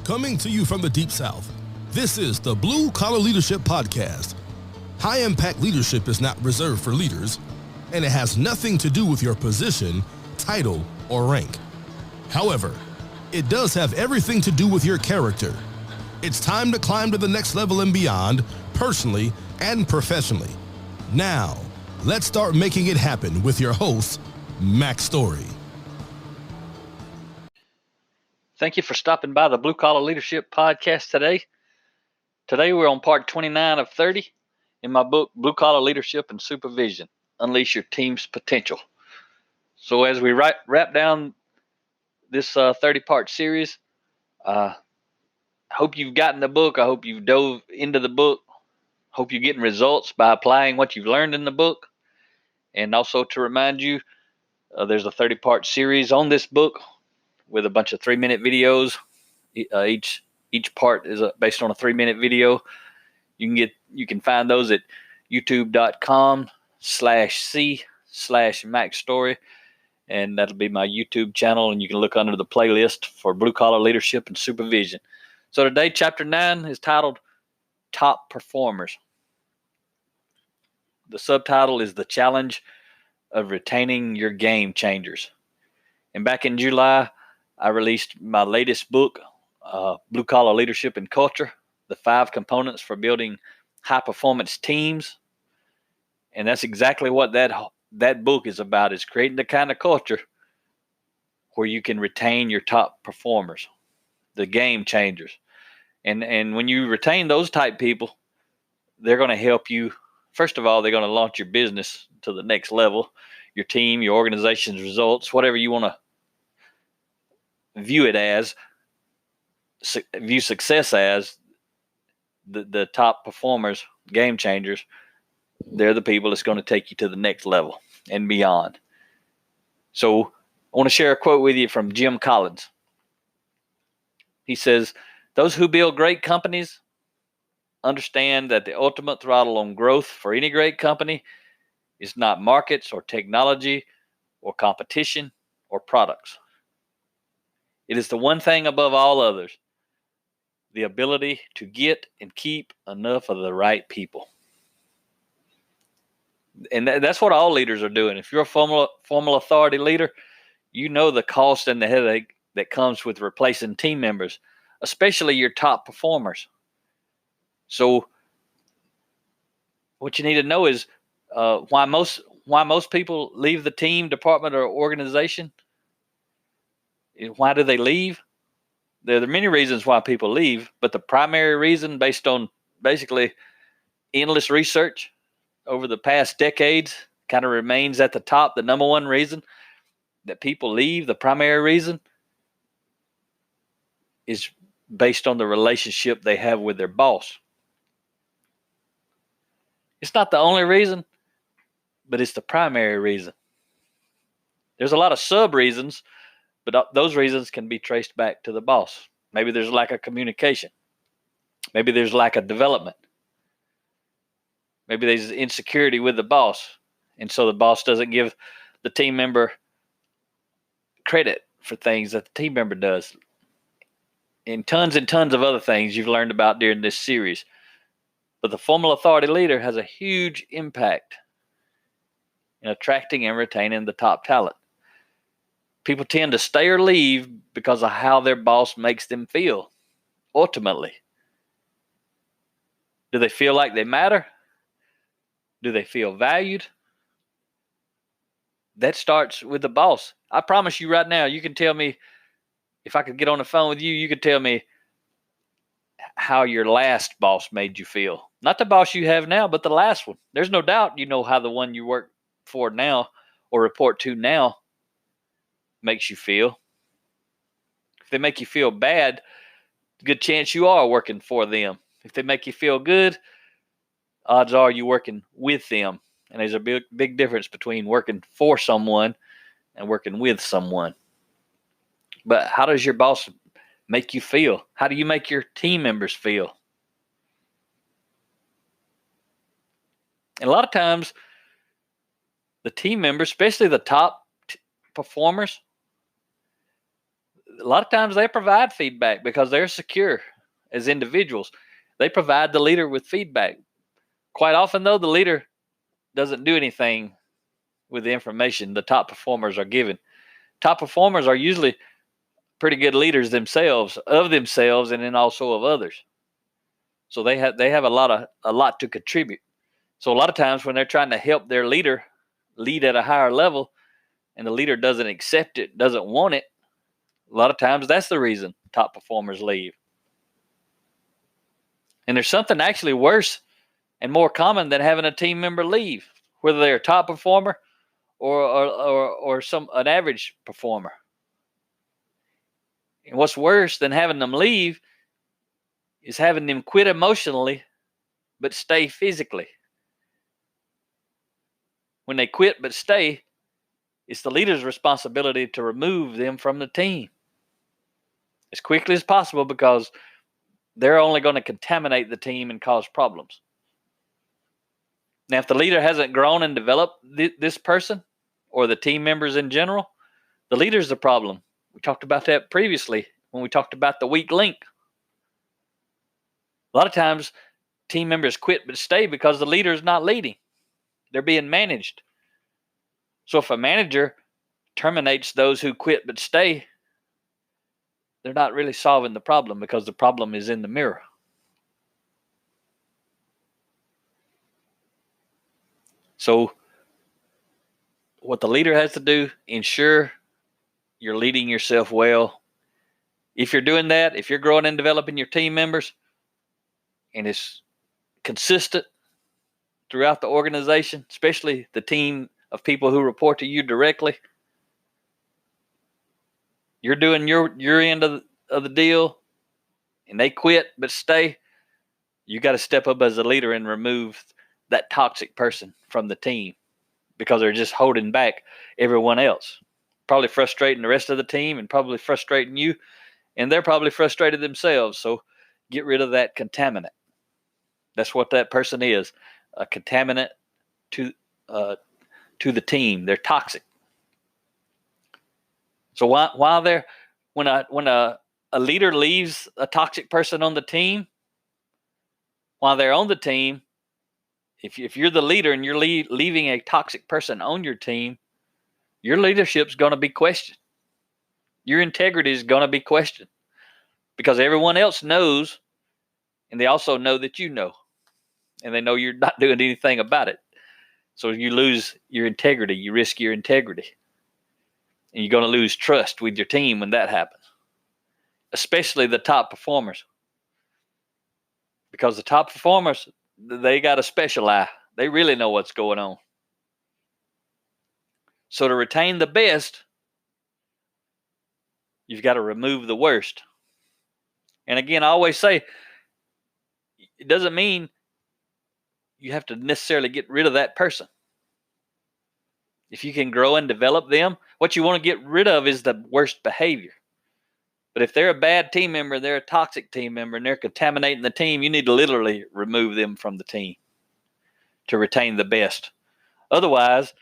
Coming to you from the Deep South, this is the Blue Collar Leadership Podcast. High-impact leadership is not reserved for leaders, and it has nothing to do with your position, title, or rank. However, it does have everything to do with your character. It's time to climb to the next level and beyond, personally and professionally. Now, let's start making it happen with your host, Mack Story. Thank you for stopping by the Blue Collar Leadership Podcast today. Today we're on part 29 of 30 in my book, Blue Collar Leadership and Supervision, Unleash Your Team's Potential. So as we wrap down this 30-part series, I hope you've gotten the book. I hope you've dove into the book. Hope you're getting results by applying what you've learned in the book. And also to remind you, there's a 30-part series on this book with a bunch of 3-minute videos. Each part is based on a 3-minute video. You can find those at youtube.com/c/MackStory, and that'll be my YouTube channel. And you can look under the playlist for Blue Collar Leadership and Supervision. So today, chapter 9 is titled Top Performers. The subtitle is The Challenge of Retaining Your Game Changers. And back in July, I released my latest book, Blue Collar Leadership and Culture, the 5 components for building high-performance teams. And that's exactly what that book is about, is creating the kind of culture where you can retain your top performers, the game changers. And when you retain those type people, they're going to help you. First of all, they're going to launch your business to the next level, your team, your organization's results, whatever you want to view it as, view success as. The top performers, game changers, they're the people that's going to take you to the next level and beyond. So I want to share a quote with you from Jim Collins. He says, "Those who build great companies understand that the ultimate throttle on growth for any great company is not markets or technology or competition or products. It is the one thing above all others, the ability to get and keep enough of the right people." And that's what all leaders are doing. If you're a formal authority leader, you know the cost and the headache that comes with replacing team members, especially your top performers. So what you need to know is why most people leave the team, department, or organization. Why do they leave? There are many reasons why people leave, but the primary reason, based on basically endless research over the past decades, kind of remains at the top. The number one reason that people leave, the primary reason, is based on the relationship they have with their boss. It's not the only reason, but it's the primary reason. There's a lot of sub-reasons, but those reasons can be traced back to the boss. Maybe there's lack of communication. Maybe there's lack of development. Maybe there's insecurity with the boss, and so the boss doesn't give the team member credit for things that the team member does. And tons of other things you've learned about during this series. But the formal authority leader has a huge impact in attracting and retaining the top talent. People tend to stay or leave because of how their boss makes them feel, ultimately. Do they feel like they matter? Do they feel valued? That starts with the boss. I promise you right now, you can tell me, if I could get on the phone with you, you could tell me how your last boss made you feel. Not the boss you have now, but the last one. There's no doubt you know how the one you work for now or report to now makes you feel. If they make you feel bad, good chance you are working for them. If they make you feel good, odds are you're working with them. And there's a big difference between working for someone and working with someone. But how does your boss make you feel? How do you make your team members feel? And a lot of times, the team members, especially the top performers, a lot of times they provide feedback because they're secure as individuals. They provide the leader with feedback. Quite often, though, the leader doesn't do anything with the information the top performers are given. Top performers are usually pretty good leaders themselves, and then also of others. So they have a lot to contribute. So a lot of times when they're trying to help their leader lead at a higher level, and the leader doesn't accept it, doesn't want it, a lot of times that's the reason top performers leave. And there's something actually worse and more common than having a team member leave, whether they're a top performer or an average performer. And what's worse than having them leave is having them quit emotionally but stay physically. When they quit but stay, it's the leader's responsibility to remove them from the team as quickly as possible, because they're only going to contaminate the team and cause problems. Now, if the leader hasn't grown and developed this person or the team members in general, the leader's the problem. We talked about that previously when we talked about the weak link. A lot of times, team members quit but stay because the leader is not leading. They're being managed. So if a manager terminates those who quit but stay, they're not really solving the problem, because the problem is in the mirror. So what the leader has to do, ensure you're leading yourself well. If you're doing that, if you're growing and developing your team members, and it's consistent throughout the organization, especially the team of people who report to you directly, you're doing your end of the deal, and they quit but stay, you got to step up as a leader and remove that toxic person from the team, because they're just holding back everyone else. Probably frustrating the rest of the team, and probably frustrating you, and they're probably frustrated themselves. So get rid of that contaminant. That's what that person is, a contaminant to the team. They're toxic. So when a leader leaves a toxic person on the team, while they're on the team, if you're the leader and you're leaving a toxic person on your team, your leadership's going to be questioned. Your integrity is going to be questioned, because everyone else knows, and they also know that you know, and they know you're not doing anything about it. So you lose your integrity. You risk your integrity. And you're going to lose trust with your team when that happens, especially the top performers. Because the top performers, they got a special eye. They really know what's going on. So to retain the best, you've got to remove the worst. And again, I always say, it doesn't mean you have to necessarily get rid of that person. If you can grow and develop them, what you want to get rid of is the worst behavior. But if they're a bad team member, they're a toxic team member, and they're contaminating the team, you need to literally remove them from the team to retain the best. Otherwise,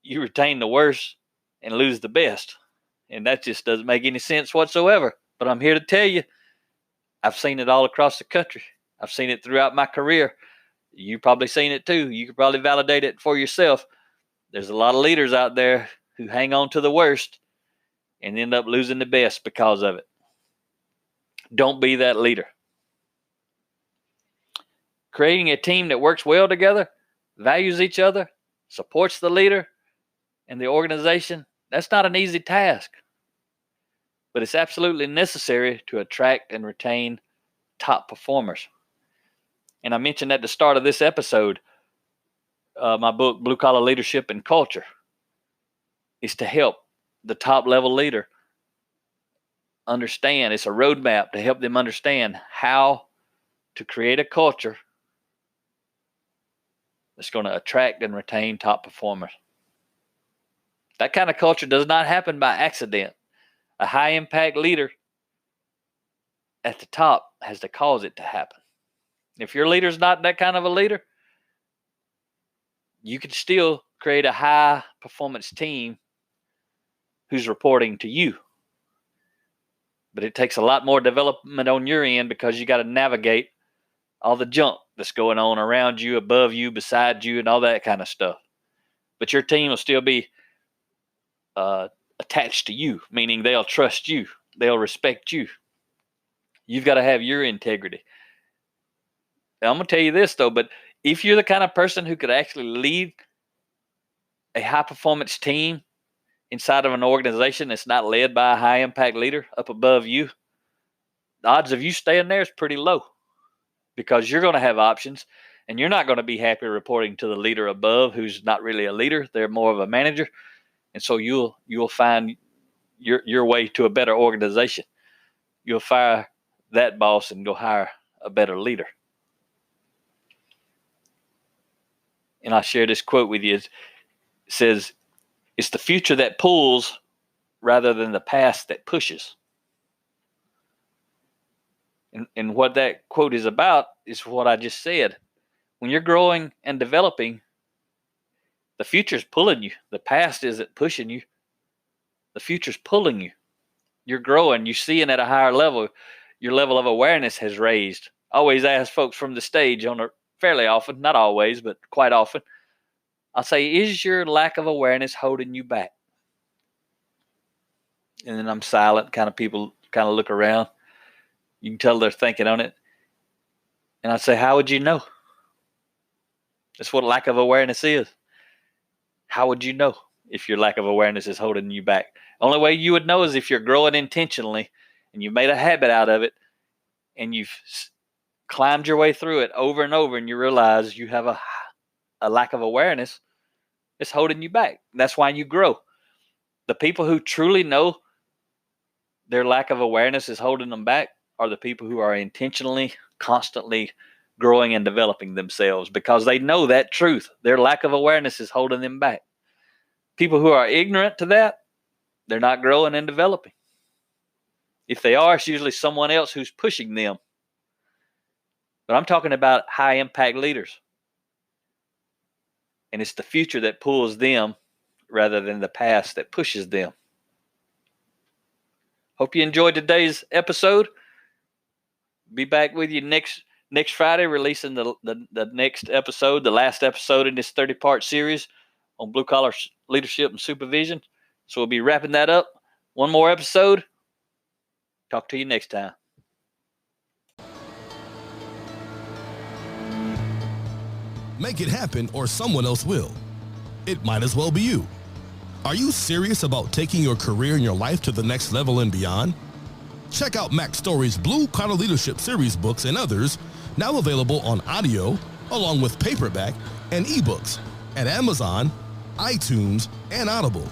you retain the worst and lose the best. And that just doesn't make any sense whatsoever. But I'm here to tell you, I've seen it all across the country. I've seen it throughout my career. You've probably seen it too. You could probably validate it for yourself. There's a lot of leaders out there who hang on to the worst and end up losing the best because of it. Don't be that leader. Creating a team that works well together, values each other, supports the leader and the organization, that's not an easy task. But it's absolutely necessary to attract and retain top performers. And I mentioned at the start of this episode, my book, Blue Collar Leadership and Culture, is to help the top level leader understand. It's a roadmap to help them understand how to create a culture that's going to attract and retain top performers. That kind of culture does not happen by accident. A high impact leader at the top has to cause it to happen. If your leader's not that kind of a leader, you can still create a high performance team who's reporting to you. But it takes a lot more development on your end because you got to navigate all the junk that's going on around you, above you, beside you, and all that kind of stuff. But your team will still be attached to you, meaning they'll trust you. They'll respect you. You've got to have your integrity. Now, I'm going to tell you this, though, but if you're the kind of person who could actually lead a high-performance team inside of an organization that's not led by a high-impact leader up above you, the odds of you staying there is pretty low because you're going to have options, and you're not going to be happy reporting to the leader above who's not really a leader. They're more of a manager, and so you'll find your way to a better organization. You'll fire that boss and go hire a better leader. And I'll share this quote with you. It says, "It's the future that pulls rather than the past that pushes." And what that quote is about is what I just said. When you're growing and developing, the future's pulling you. The past isn't pushing you. The future's pulling you. You're growing. You're seeing at a higher level. Your level of awareness has raised. I always ask folks from the stage fairly often, not always, but quite often, I'll say, is your lack of awareness holding you back? And then I'm silent. People kind of look around. You can tell they're thinking on it. And I say, how would you know? That's what lack of awareness is. How would you know if your lack of awareness is holding you back? Only way you would know is if you're growing intentionally and you've made a habit out of it and you've climbed your way through it over and over and you realize you have a lack of awareness. It's holding you back. That's why you grow. The people who truly know their lack of awareness is holding them back are the people who are intentionally, constantly growing and developing themselves because they know that truth. Their lack of awareness is holding them back. People who are ignorant to that, they're not growing and developing. If they are, it's usually someone else who's pushing them. But I'm talking about high impact leaders. And it's the future that pulls them rather than the past that pushes them. Hope you enjoyed today's episode. Be back with you next Friday, releasing the next episode, the last episode in this 30-part series on blue collar leadership and supervision. So we'll be wrapping that up. One more episode. Talk to you next time. Make it happen or someone else will. It might as well be you. Are you serious about taking your career and your life to the next level and beyond? Check out Mack Story's Blue Collar Leadership Series books and others, now available on audio, along with paperback and ebooks at Amazon, iTunes, and Audible.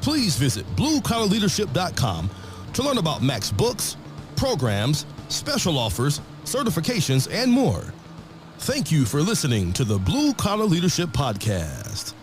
Please visit bluecollarleadership.com to learn about Mack's books, programs, special offers, certifications, and more. Thank you for listening to the Blue Collar Leadership Podcast.